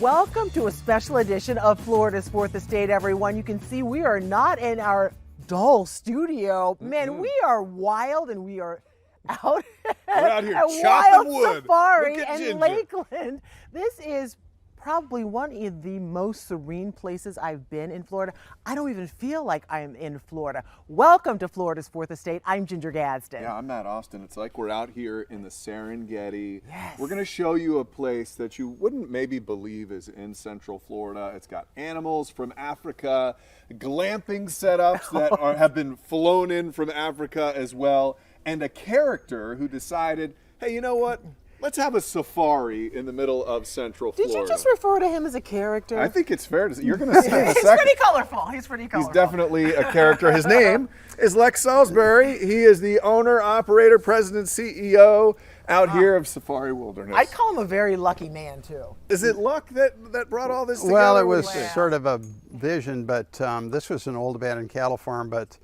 Welcome to a special edition of Florida's Fourth Estate, everyone. You can see we are not in our dull studio. Man, we are wild and we are out, We're out here at chopping Wild wood. Safari Look at in Ginger. Lakeland. This is probably one of the most serene places I've been in Florida. I don't even feel like I'm in Florida. Welcome to Florida's Fourth Estate. I'm Ginger Gadsden. Yeah, I'm Matt Austin. It's like we're out here in the Serengeti. Yes. We're going to show you a place that you wouldn't maybe believe is in Central Florida. It's got animals from Africa, glamping setups that have been flown in from Africa as well, and a character who decided, hey, you know what? Let's have a safari in the middle of Central Florida. Did you just refer to him as a character? I think it's fair to say. You're going to see in a He's second. pretty colorful. He's pretty colorful. He's definitely a character. His name is Lex Salisbury. He is the owner, operator, president, CEO out here of Safari Wilderness. I'd call him a very lucky man, too. Is it luck that brought all this together? Well, it was Wow. sort of a vision, but this was an old abandoned cattle farm. But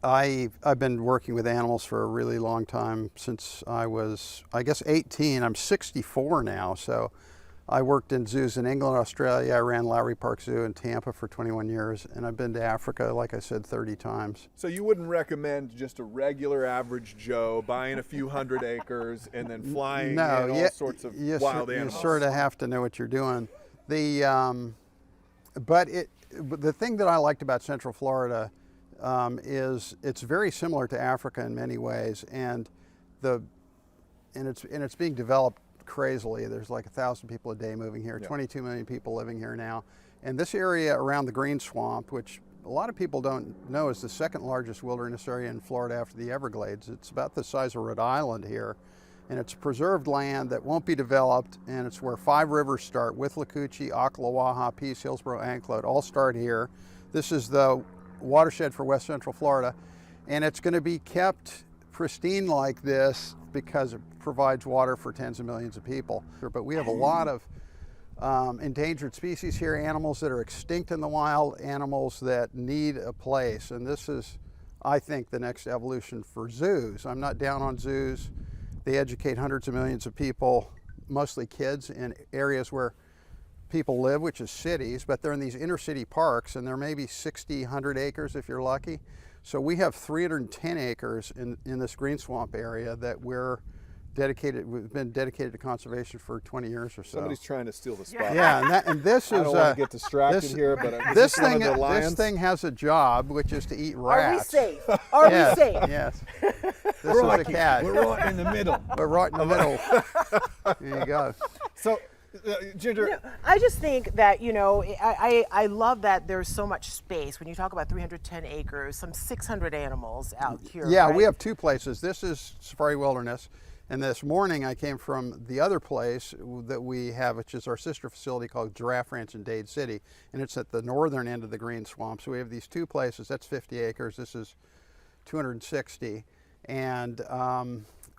I've been working with animals for a really long time, since I was, I guess, 18. I'm 64 now, so I worked in zoos in England, Australia. I ran Lowry Park Zoo in Tampa for 21 years, and I've been to Africa, like I said, 30 times. So you wouldn't recommend just a regular average Joe buying a few hundred acres and then flying in all sorts of wild animals? You sort of have to know what you're doing. The thing that I liked about Central Florida is it's very similar to Africa in many ways, and it's being developed crazily. There's like 1,000 people a day moving here, 22 million people living here now. And this area around the Green Swamp, which a lot of people don't know, is the second largest wilderness area in Florida after the Everglades. It's about the size of Rhode Island here, and it's preserved land that won't be developed, and it's where 5 rivers start: Withlacoochee, Ocklawaha, Peace, Hillsborough, Anclote, all start here. This is the watershed for West Central Florida, and it's going to be kept pristine like this because it provides water for tens of millions of people. But we have a lot of endangered species here, animals that are extinct in the wild, animals that need a place, and this is, I think, the next evolution for zoos. I'm not down on zoos. They educate hundreds of millions of people, mostly kids, in areas where people live, which is cities, but they're in these inner city parks, and they're maybe 60, 100 acres if you're lucky. So we have 310 acres in this Green Swamp area that we've been dedicated to conservation for 20 years or so. Somebody's trying to steal the spot. Yeah, and this is, I don't want to get distracted here, but this thing has a job, which is to eat rats. Are we safe? Are Yes, we safe? yes. This is a cat. We're right in the middle. We're right in the middle. There you go. So, Ginger, I just think that, I love that there's so much space. When you talk about 310 acres, some 600 animals out here. Yeah, right? we have 2 places. This is Safari Wilderness, and this morning I came from the other place that we have, which is our sister facility called Giraffe Ranch in Dade City, and it's at the northern end of the Green Swamp. So we have these 2 places. That's 50 acres. This is 260, and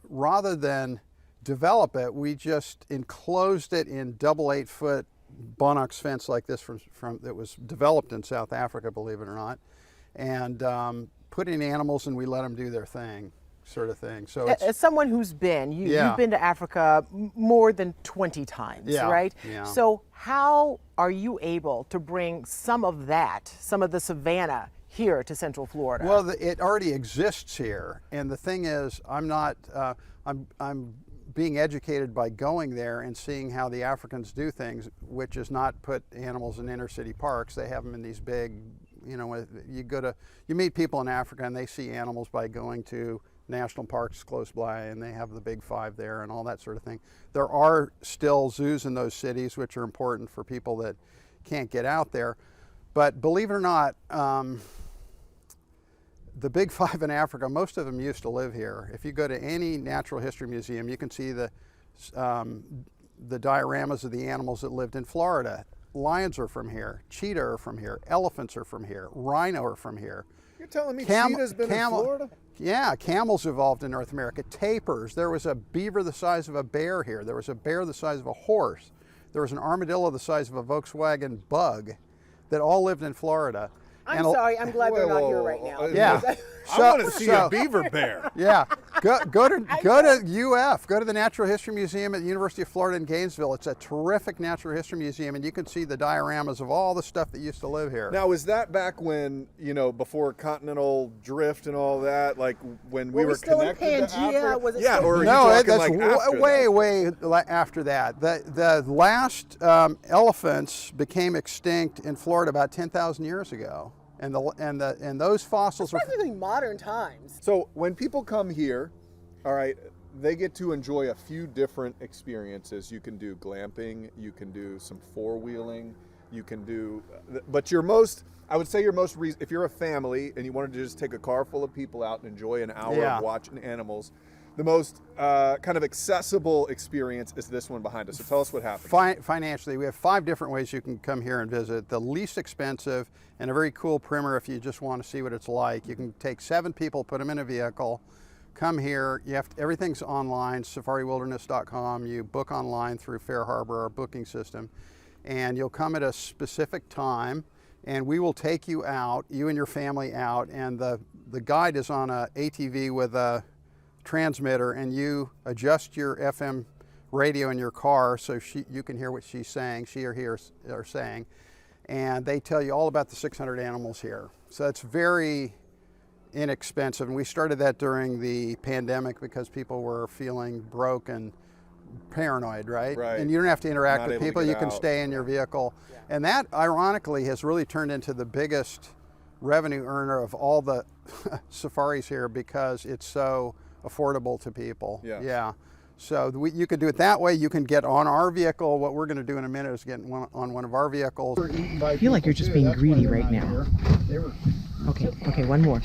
rather than develop it, we just enclosed it in double 8-foot Bonox fence like this from that was developed in South Africa, believe it or not, and put in animals, and we let them do their thing, sort of thing. So as someone who's been, you've been to Africa more than 20 times, right? Yeah. So how are you able to bring some of the savanna here to Central Florida? Well, it already exists here, and the thing is, I'm being educated by going there and seeing how the Africans do things, which is not put animals in inner city parks. They have them in these big, you meet people in Africa and they see animals by going to national parks close by, and they have the big 5 there and all that sort of thing. There are still zoos in those cities, which are important for people that can't get out there. But believe it or not, the big 5 in Africa, most of them used to live here. If you go to any natural history museum, you can see the dioramas of the animals that lived in Florida. Lions are from here, cheetah are from here, elephants are from here, rhino are from here. you're telling me cheetah's been in Florida? Yeah, camels evolved in North America. Tapirs, there was a beaver the size of a bear here. There was a bear the size of a horse. There was an armadillo the size of a Volkswagen Bug that all lived in Florida. I'm sorry, I'm glad they're not here right now. Yeah. I want to see a beaver bear. Yeah, go to UF. Go to the Natural History Museum at the University of Florida in Gainesville. It's a terrific natural history museum, and you can see the dioramas of all the stuff that used to live here. Now, is that back when, before continental drift and all that, like when we were still connected in to Pangea? Africa? Was it Yeah, still- or are you No, talking that's like after way that? after that. The last elephants became extinct in Florida about 10,000 years ago, and those fossils are. Especially in modern times. So when people come here, all right, they get to enjoy a few different experiences. You can do glamping, you can do some four-wheeling, you can do, but I would say if you're a family and you wanted to just take a car full of people out and enjoy an hour of watching animals, the most kind of accessible experience is this one behind us. So tell us what happens. Financially, we have 5 different ways you can come here and visit. The least expensive and a very cool primer if you just want to see what it's like. You can take 7 people, put them in a vehicle, come here. Everything's online, safariwilderness.com. You book online through Fair Harbor, our booking system, and you'll come at a specific time, and we will take you out, you and your family out, and the guide is on a ATV with a transmitter, and you adjust your FM radio in your car so you can hear what she's saying, she or he are saying, and they tell you all about the 600 animals here. So it's very inexpensive, and we started that during the pandemic because people were feeling broke and paranoid, right? Right. And you don't have to interact Not with able to people, get you can out. stay in your vehicle. And that, ironically, has really turned into the biggest revenue earner of all the safaris here because it's so affordable to people. Yeah. So you can do it that way. You can get on our vehicle. What we're going to do in a minute is get on one of our vehicles. I feel like you're just being greedy right now. Okay, one more.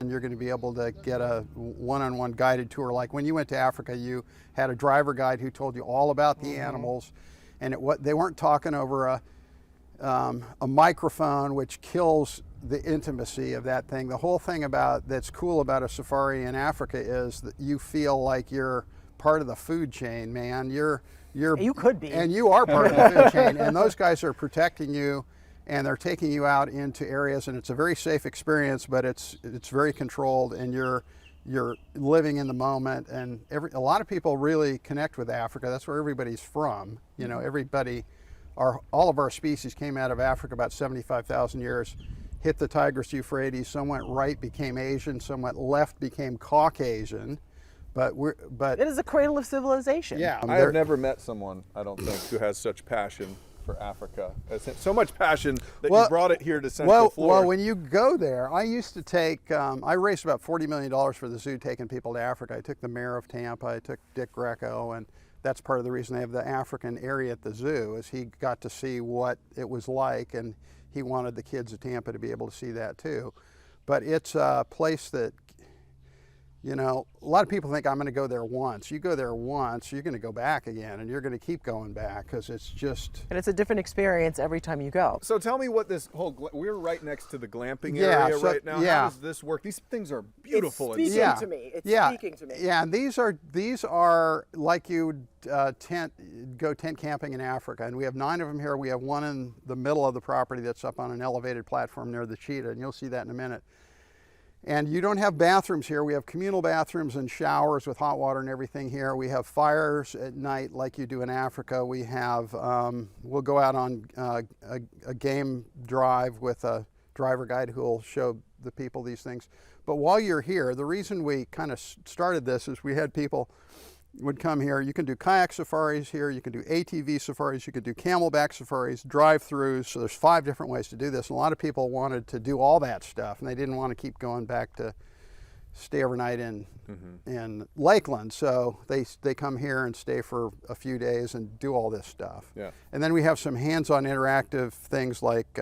And you're going to be able to get a one-on-one guided tour. Like when you went to Africa, you had a driver guide who told you all about the animals, and they weren't talking over a microphone, which kills the intimacy of that thing. The whole thing that's cool about a safari in Africa is that you feel like you're part of the food chain, man. You could be. And you are part of the food chain. And those guys are protecting you, and they're taking you out into areas, and it's a very safe experience, but it's very controlled, and you're living in the moment. And a lot of people really connect with Africa. That's where everybody's from. All of our species came out of Africa about 75,000 years, hit the Tigris Euphrates, some went right, became Asian, some went left, became Caucasian, but It is a cradle of civilization. yeah. I have never met someone, I don't think, who has such passion for Africa. So much passion that you brought it here to Central Florida. Well, when you go there, I used to take, I raised about $40 million for the zoo taking people to Africa. I took the mayor of Tampa, I took Dick Greco, and that's part of the reason they have the African area at the zoo, is he got to see what it was like, and he wanted the kids of Tampa to be able to see that too. But it's a place that, a lot of people think I'm going to go there once. You go there once, you're going to go back again, and you're going to keep going back because it's just... And it's a different experience every time you go. So tell me what this we're right next to the glamping Yeah, area so- right now. yeah. How does this work? These things are beautiful. It's speaking inside. to me. It's yeah. speaking to me. Yeah, and these are like you'd go tent camping in Africa, and we have 9 of them here. We have one in the middle of the property that's up on an elevated platform near the cheetah, and you'll see that in a minute. And you don't have bathrooms here. We have communal bathrooms and showers with hot water and everything here. We have fires at night like you do in Africa. We have, we'll go out on a game drive with a driver guide who will show the people these things. But while you're here, the reason we kind of started this is we had people would come here. You can do kayak safaris here, you can do ATV safaris, you can do camelback safaris, drive-throughs. So there's 5 different ways to do this. And a lot of people wanted to do all that stuff, and they didn't want to keep going back to stay overnight in Lakeland. So they come here and stay for a few days and do all this stuff. Yeah. And then we have some hands-on interactive things like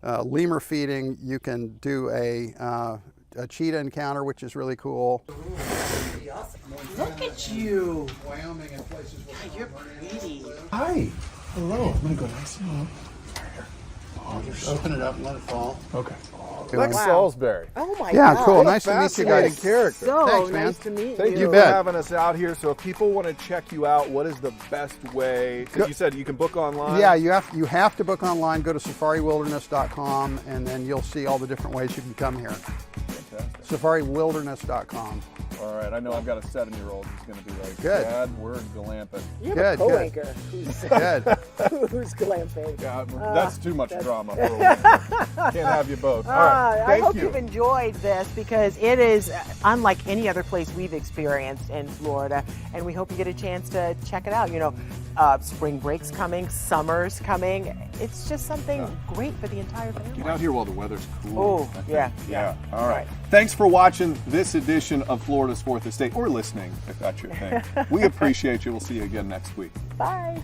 lemur feeding. You can do a cheetah encounter, which is really cool. Look at you. Wyoming and places where You're pretty. Hi. Hello. I'm gonna go nice and low. I'll just open it up and let it fall. Okay. Doing Lex it. Salisbury. Oh my Yeah, God. cool. What a Nice to meet you fascinating guys. character. So Thanks, man. nice to meet Thank you you. for bet. having us out here. So if people want to check you out, what is the best way? 'Cause you said you can book online. Yeah, you have to book online. Go to safariwilderness.com, and then you'll see all the different ways you can come here. Fantastic. Safariwilderness.com. All right. I know I've got a 7-year-old who's going to be like, Good. Dad, we're glamping. You have Good, a good. co-anchor who's, Good. who's glamping. Yeah, that's too much drama for a weekend. Can't have you both. All right. I Thank hope you. you've enjoyed this because it is unlike any other place we've experienced in Florida, and we hope you get a chance to check it out. You know, spring break's coming, summer's coming. It's just something great for the entire family. Get out here while the weather's cool. Oh, I think. yeah. All right. Thanks for watching this edition of Florida's Fourth Estate, or listening, if that's your thing. We appreciate you. We'll see you again next week. Bye.